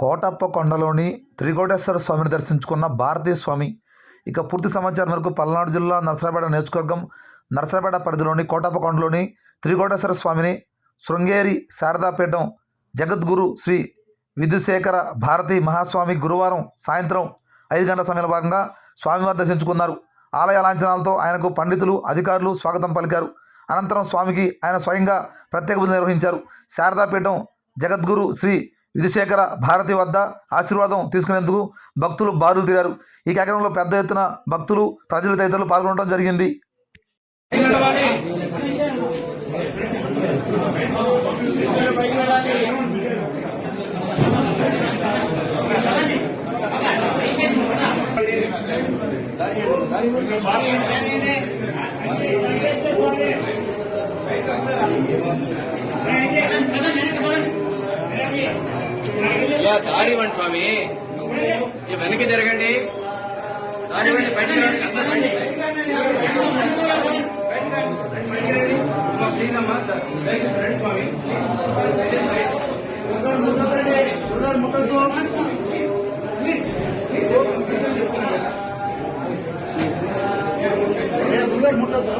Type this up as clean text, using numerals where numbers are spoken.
కోటప్ప కొండలోని త్రికోటేశ్వర స్వామిని దర్శించుకున్న భారతీ స్వామి. ఇక పూర్తి సమాచారం మేరకు పల్నాడు జిల్లా నరసరాపేట నియోజకవర్గం నరసరాపేట పరిధిలోని కోటప్ప కొండలోని త్రికోటేశ్వర స్వామిని శృంగేరి శారదాపీఠం జగద్గురు శ్రీ విధుశేఖర భారతీ మహాస్వామి గురువారం సాయంత్రం 5 గంటల సమయంలో భాగంగా స్వామివారు దర్శించుకున్నారు. ఆలయ లాంఛనాలతో ఆయనకు పండితులు, అధికారులు స్వాగతం పలికారు. అనంతరం స్వామికి ఆయన స్వయంగా ప్రత్యేక పూజలు నిర్వహించారు. శారదాపీఠం జగద్గురు శ్రీ విధుశేఖర భారతి వద్ద ఆశీర్వాదం తీసుకునేందుకు భక్తులు బారులు తీరారు. ఈ కార్యక్రమంలో పెద్ద ఎత్తున భక్తులు, ప్రజలు తదితరులు పాల్గొనడం జరిగింది. దారివ్వండి స్వామి, వెనక్కి జరగండి. దారివ్వండి, బయటకు రండి. అందరూ రండి, ప్లీజ్ అమ్మా, దయచేసి రండి స్వామి. ముట్టద్దు.